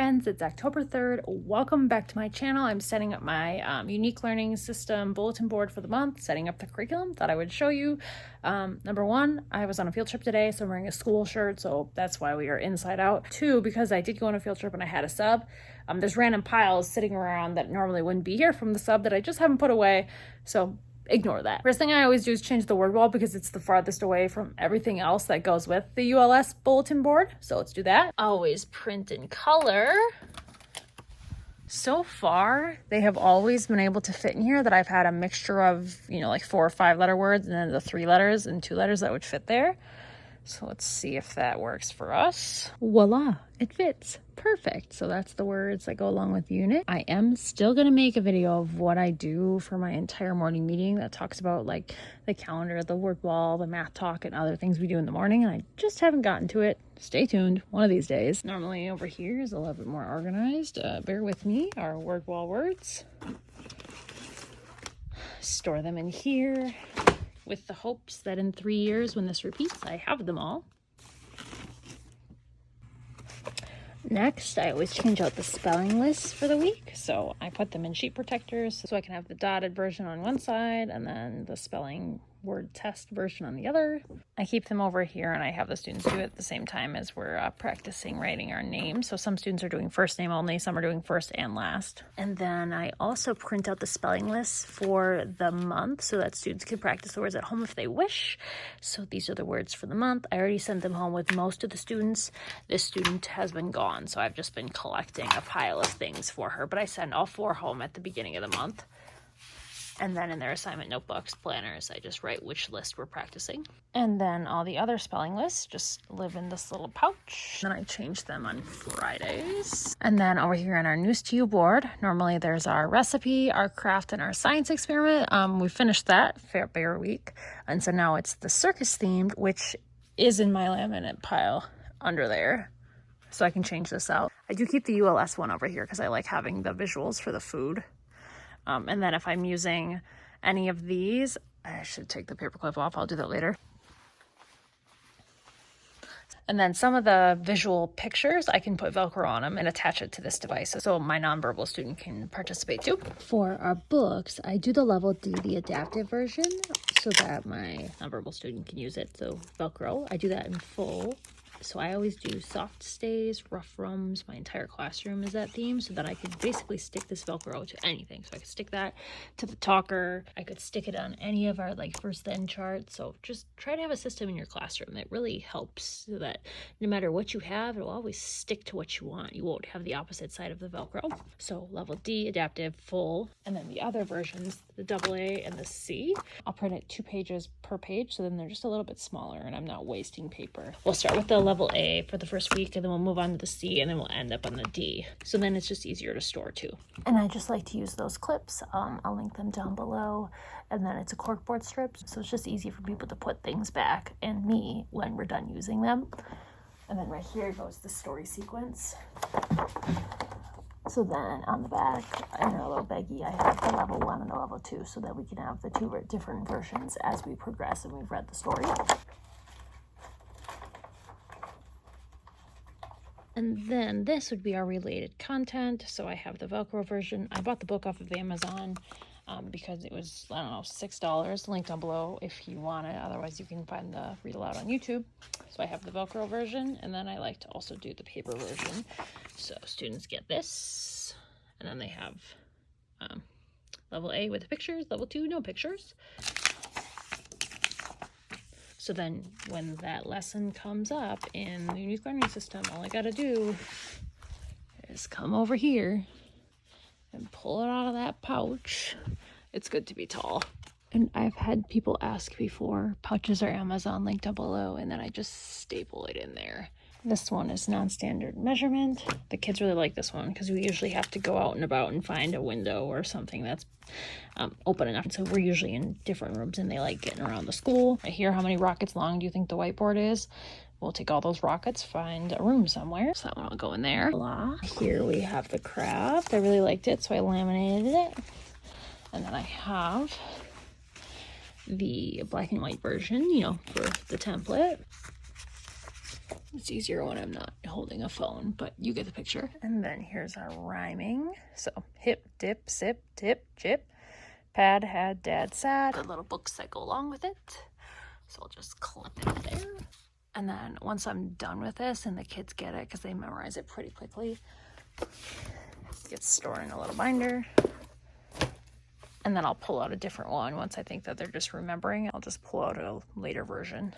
friends, it's October 3rd. Welcome back to my channel. I'm setting up my unique learning system bulletin board for the month, setting up the curriculum. Thought I would show you. Number one, I was on a field trip today, so I'm wearing a school shirt, so that's why we are inside out. Two, because I did go on a field trip and I had a sub. There's random piles sitting around that normally wouldn't be here from the sub that I just haven't put away, so ignore that. First thing I always do is change the word wall because it's the farthest away from everything else that goes with the ULS bulletin board. So let's do that. Always print in color. So far, they have always been able to fit in here that I've had a mixture of, like 4 or 5 letter words and then the 3 letters and 2 letters that would fit there. So let's see if that works for us. Voila, it fits. Perfect. So that's the words that go along with the unit. I am still going to make a video of what I do for my entire morning meeting that talks about like the calendar, the word wall, the math talk, and other things we do in the morning. And I just haven't gotten to it. Stay tuned one of these days. Normally over here is a little bit more organized. Bear with me. Our word wall words. Store them in here, with the hopes that in 3 years when this repeats, I have them all. Next, I always change out the spelling lists for the week. So I put them in sheet protectors so I can have the dotted version on one side and then the spelling word test version on the other. I keep them over here and I have the students do it at the same time as we're practicing writing our names. So some students are doing first name only, some are doing first and last. And then I also print out the spelling lists for the month so that students can practice the words at home if they wish. So these are the words for the month. I already sent them home with most of the students. This student has been gone, so I've just been collecting a pile of things for her, but I send all 4 home at the beginning of the month. And then in their assignment notebooks, planners, I just write which list we're practicing. And then all the other spelling lists just live in this little pouch. Then I change them on Fridays. And then over here on our News to You board, normally there's our recipe, our craft, and our science experiment. We finished that Fair Bear Week. And so now it's the circus themed, which is in my laminate pile under there. So I can change this out. I do keep the ULS one over here because I like having the visuals for the food. And then if I'm using any of these, I should take the paperclip off. I'll do that later. And then some of the visual pictures, I can put Velcro on them and attach it to this device so my nonverbal student can participate too. For our books, I do the level D, the adaptive version, so that my nonverbal student can use it. So Velcro, I do that in full. So I always do soft stays, rough rooms. My entire classroom is that theme so that I could basically stick this Velcro to anything. So I could stick that to the talker. I could stick it on any of our first then charts. So just try to have a system in your classroom that really helps so that no matter what you have, it'll always stick to what you want. You won't have the opposite side of the Velcro. So level D, adaptive, full. And then the other versions, the AA and the C, I'll print it 2 pages per page. So then they're just a little bit smaller and I'm not wasting paper. We'll start with the level A for the first week and then we'll move on to the C and then we'll end up on the D. So then it's just easier to store too. And I just like to use those clips. I'll link them down below. And then it's a corkboard strip. So it's just easy for people to put things back and me when we're done using them. And then right here goes the story sequence. So then on the back, in our little baggie, I have the level 1 and the level 2 so that we can have the 2 different versions as we progress and we've read the story. And then this would be our related content. So I have the Velcro version. I bought the book off of Amazon because it was, I don't know, $6. Link down below if you want it. Otherwise, you can find the read aloud on YouTube. So I have the Velcro version, and then I like to also do the paper version. So students get this, and then they have level A with the pictures, level 2, no pictures. So then when that lesson comes up in the unique learning system, all I gotta do is come over here and pull it out of that pouch. It's good to be tall. And I've had people ask before, pouches are Amazon, linked down below, and then I just staple it in there. This one is non-standard measurement. The kids really like this one because we usually have to go out and about and find a window or something that's open enough. So we're usually in different rooms and they like getting around the school. Right here, how many rockets long do you think the whiteboard is? We'll take all those rockets, find a room somewhere. So that one will go in there. Voila. Here we have the craft. I really liked it, so I laminated it. And then I have the black and white version, for the template. It's easier when I'm not holding a phone, but you get the picture. And then here's our rhyming. So hip, dip, sip, tip, chip, pad, had, dad, sad. The little books that go along with it. So I'll just clip it there. And then once I'm done with this and the kids get it, because they memorize it pretty quickly, it gets stored in a little binder. And then I'll pull out a different one. Once I think that they're just remembering, I'll just pull out a later version.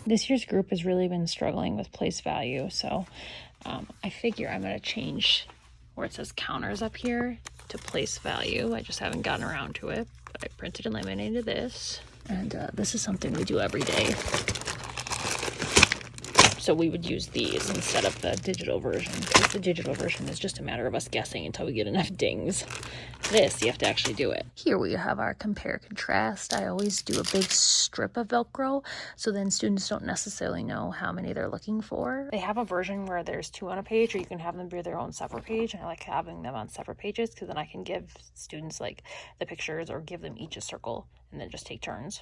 This year's group has really been struggling with place value, so I figure I'm going to change where it says counters up here to place value. I just haven't gotten around to it, but I printed and laminated this. And this is something we do every day. So we would use these instead of the digital version, because the digital version is just a matter of us guessing until we get enough dings. This, you have to actually do it. Here we have our compare contrast. I always do a big strip of Velcro, so then students don't necessarily know how many they're looking for. They have a version where there's 2 on a page, or you can have them be their own separate page, and I like having them on separate pages because then I can give students like the pictures or give them each a circle and then just take turns.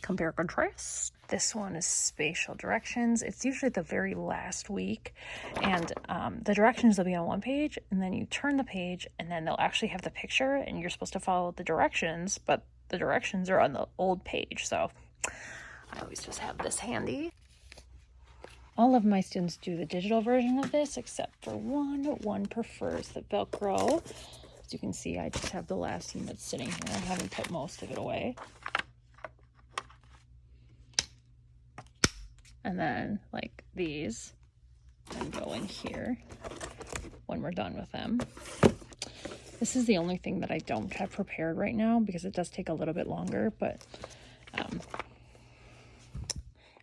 Compare contrast. This one is spatial directions. It's usually the very last week, and the directions will be on one page, and then you turn the page and then they'll actually have the picture and you're supposed to follow the directions, but the directions are on the old page. So I always just have this handy. All of my students do the digital version of this except for one. One prefers the Velcro. As you can see, I just have the last unit sitting here. I haven't put most of it away. And then like these and go in here when we're done with them. This is the only thing that I don't have prepared right now because it does take a little bit longer, but I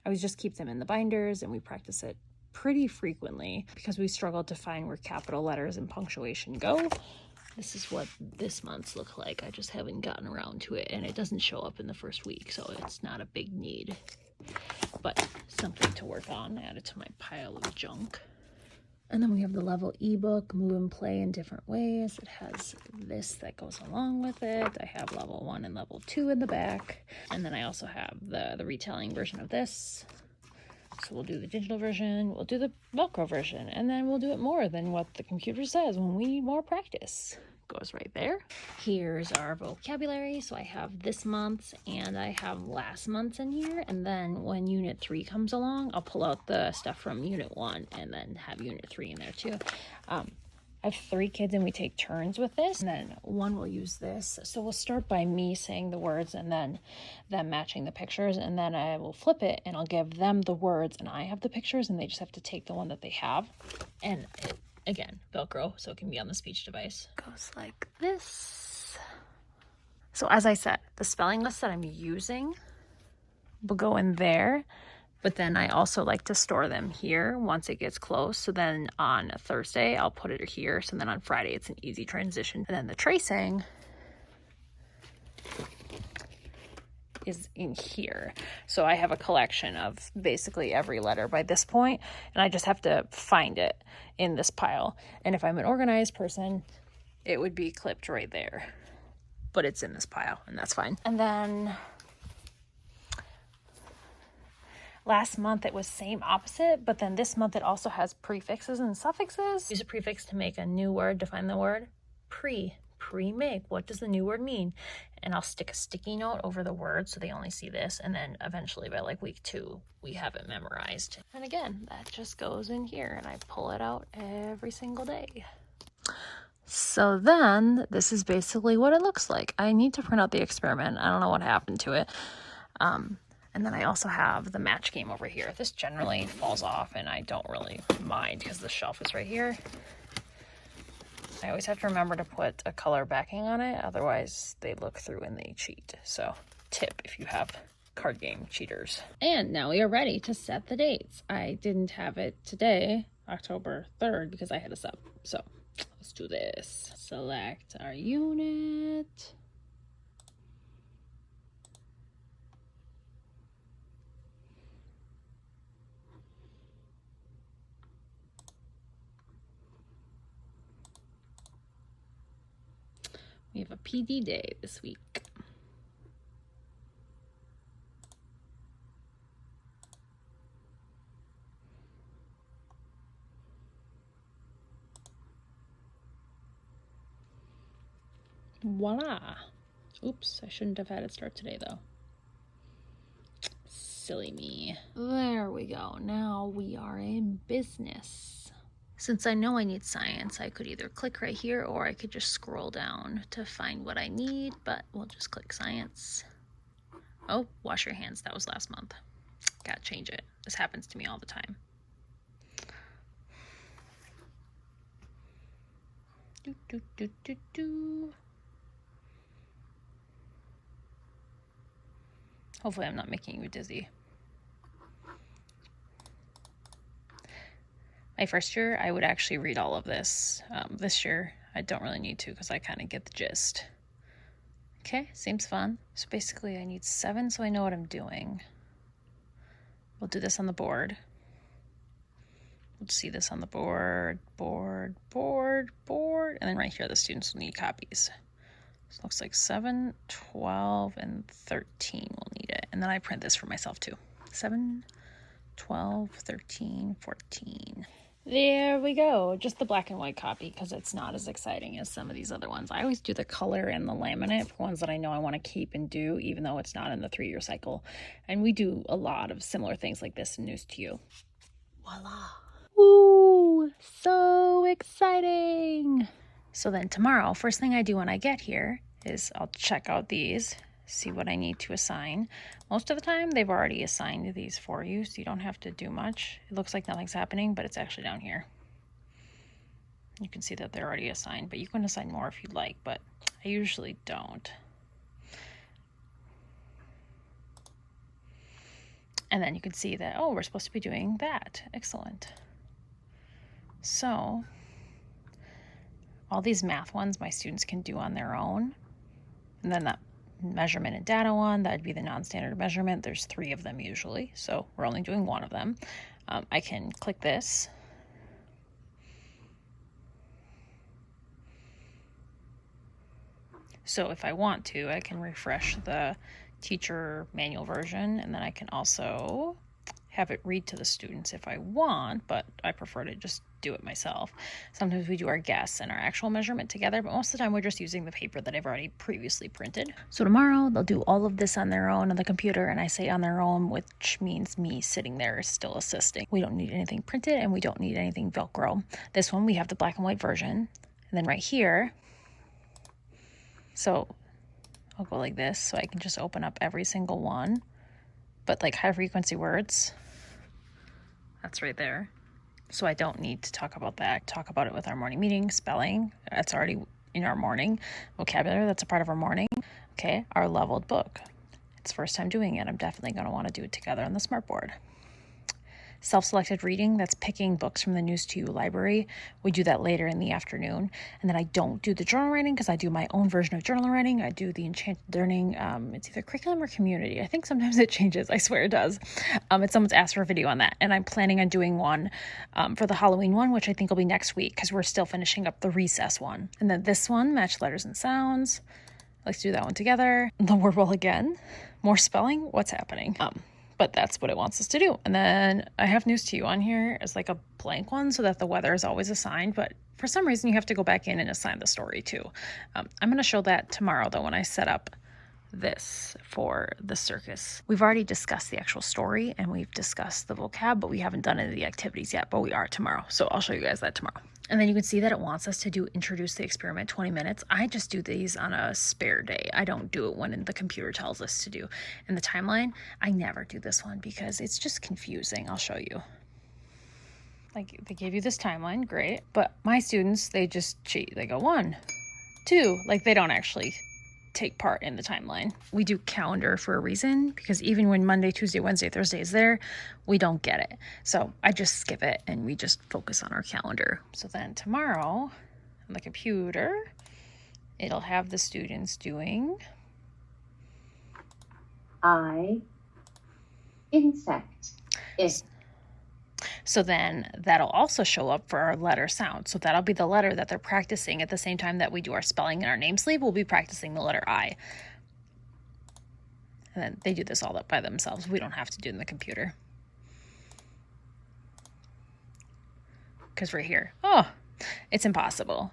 always just keep them in the binders and we practice it pretty frequently because we struggle to find where capital letters and punctuation go. This is what this month's look like. I just haven't gotten around to it, and it doesn't show up in the first week, so it's not a big need. But something to work on, add it to my pile of junk. And then we have the level ebook, move and play in different ways. It has this that goes along with it. I have level 1 and level 2 in the back. And then I also have the retelling version of this. So we'll do the digital version, we'll do the Velcro version, and then we'll do it more than what the computer says when we need more practice. Goes right there. Here's our vocabulary. So I have this month's and I have last month's in here, and then when unit 3 comes along, I'll pull out the stuff from unit 1 and then have unit 3 in there too. I have 3 kids and we take turns with this, and then one will use this. So we'll start by me saying the words and then them matching the pictures, and then I will flip it and I'll give them the words and I have the pictures, and they just have to take the one that they have. And again, Velcro, so it can be on the speech device. Goes like this. So as I said, the spelling list that I'm using will go in there, but then I also like to store them here once it gets close. So then on Thursday, I'll put it here. So then on Friday, it's an easy transition. And then the tracing is in here. So I have a collection of basically every letter by this point, and I just have to find it in this pile. And if I'm an organized person, it would be clipped right there, but it's in this pile and that's fine. And then last month it was same opposite, but then this month it also has prefixes and suffixes. Use a prefix to make a new word, define the word. Pre-make, what does the new word mean? And I'll stick a sticky note over the word so they only see this, and then eventually by like week 2 we have it memorized. And again, that just goes in here and I pull it out every single day. So then this is basically what it looks like. I need to print out the experiment. I don't know what happened to it. And then I also have the match game over here. This generally falls off and I don't really mind because the shelf is right here. I always have to remember to put a color backing on it, otherwise they look through and they cheat. So tip if you have card game cheaters. And now we are ready to set the dates. I didn't have it today, October 3rd, because I had a sub. So let's do this. Select our unit. We have a PD day this week. Voila. Oops, I shouldn't have had it start today though. Silly me. There we go. Now we are in business. Since I know I need science, I could either click right here or I could just scroll down to find what I need, but we'll just click science. Oh, wash your hands. That was last month. Gotta change it. This happens to me all the time. Do, do, do, do, do. Hopefully I'm not making you dizzy. My first year, I would actually read all of this. This year, I don't really need to because I kind of get the gist. Okay, seems fun. So basically I need 7 so I know what I'm doing. We'll do this on the board. We'll see this on the board, board, and then right here the students will need copies. So it looks like 7, 12, and 13 will need it. And then I print this for myself too. 7, 12, 13, 14. There we go. Just the black and white copy because it's not as exciting as some of these other ones. I always do the color and the laminate for ones that I know I want to keep and do, even though it's not in the 3-year cycle. And we do a lot of similar things like this in News to You. Voila. Woo! So exciting! So then tomorrow, first thing I do when I get here is I'll check out these, see what I need to assign. Most of the time, they've already assigned these for you, so you don't have to do much. It looks like nothing's happening, but it's actually down here. You can see that they're already assigned, but you can assign more if you'd like, but I usually don't. And then you can see that, oh, we're supposed to be doing that. Excellent. So all these math ones my students can do on their own. And then that measurement and data one, that would be the non-standard measurement. There's 3 of them usually, so we're only doing 1 of them. I can click this. So if I want to, I can refresh the teacher manual version, and then I can also have it read to the students if I want, but I prefer to just do it myself. Sometimes we do our guess and our actual measurement together, but most of the time we're just using the paper that I've already previously printed. So tomorrow they'll do all of this on their own on the computer, and I say on their own, which means me sitting there still assisting. We don't need anything printed and we don't need anything Velcro. This one we have the black and white version, and then right here, so I'll go like this so I can just open up every single one, but like high frequency words, that's right there. So I don't need to talk about that. Talk about it with our morning meeting. Spelling, that's already in our morning. Vocabulary, that's a part of our morning. Okay, our leveled book. It's first time doing it. I'm definitely going to want to do it together on the smartboard. Self-selected reading, that's picking books from the News to You library. We do that later in the afternoon. And then I don't do the journal writing because I do my own version of journal writing. I do the Enchanted Learning. It's either curriculum or community. I think sometimes it changes. I swear it does. Someone's asked for a video on that. And I'm planning on doing one for the Halloween one, which I think will be next week because we're still finishing up the recess one. And then this one, match letters and sounds. Let's do that one together. The word wall again. More spelling. What's happening? But that's what it wants us to do. And then I have News to You on here as like a blank one so that the weather is always assigned, but for some reason you have to go back in and assign the story too. I'm going to show that tomorrow though when I set up this for the circus. We've already discussed the actual story and we've discussed the vocab, but we haven't done any of the activities yet, but we are tomorrow. So I'll show you guys that tomorrow. And then you can see that it wants us to do introduce the experiment 20 minutes. I just do these on a spare day. I don't do it when the computer tells us to do. In the timeline, I never do this one because it's just confusing. I'll show you. Like they gave you this timeline, great. But my students, they just cheat. They go 1, 2, like they don't actually take part in the timeline. We do calendar for a reason because even when Monday, Tuesday, Wednesday, Thursday is there, we don't get it. So I just skip it and we just focus on our calendar. So then tomorrow on the computer, it'll have the students doing insect, is. So then that'll also show up for our letter sound. So that'll be the letter that they're practicing at the same time that we do our spelling in our name sleeve. We'll be practicing the letter I. And then they do this all up by themselves. We don't have to do it in the computer. Because right here, oh, it's impossible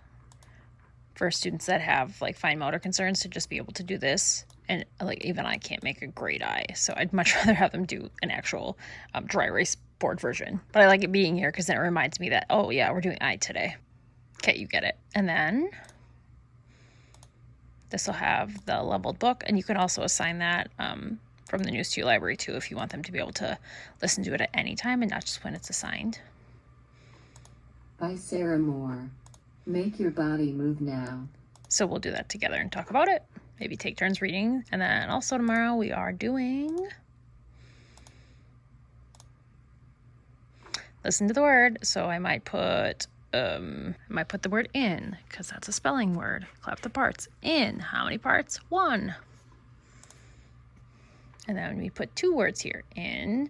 for students that have like fine motor concerns to just be able to do this. And like even I can't make a great eye, so I'd much rather have them do an actual dry erase board version. But I like it being here because then it reminds me that, oh yeah, we're doing eye today. Okay, you get it. And then this will have the leveled book, and you can also assign that from the News to You library too if you want them to be able to listen to it at any time and not just when it's assigned. By Sarah Moore. Make your body move now. So we'll do that together and talk about it. Maybe take turns reading. And then also tomorrow we are doing listen to the word. So I might put the word in because that's a spelling word. Clap the parts. In. How many parts? 1. And then we put 2 words here. In.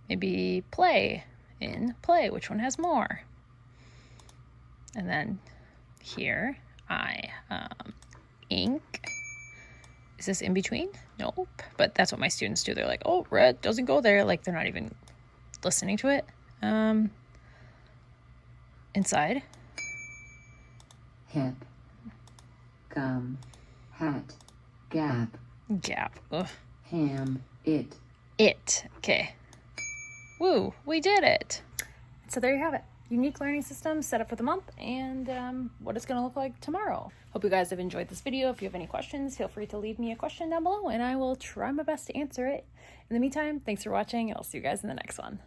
Maybe play. In play. Which one has more? And then here ink. Is this in between? Nope. But that's what my students do. They're like, oh, red doesn't go there. Like they're not even listening to it. Inside. Hip. Gum. Hat. Gap. Gap. Ugh. Ham. It. It. Okay. Woo, we did it. So there you have it. Unique learning system set up for the month and what it's going to look like tomorrow. Hope you guys have enjoyed this video. If you have any questions, feel free to leave me a question down below and I will try my best to answer it. In the meantime, thanks for watching and I'll see you guys in the next one.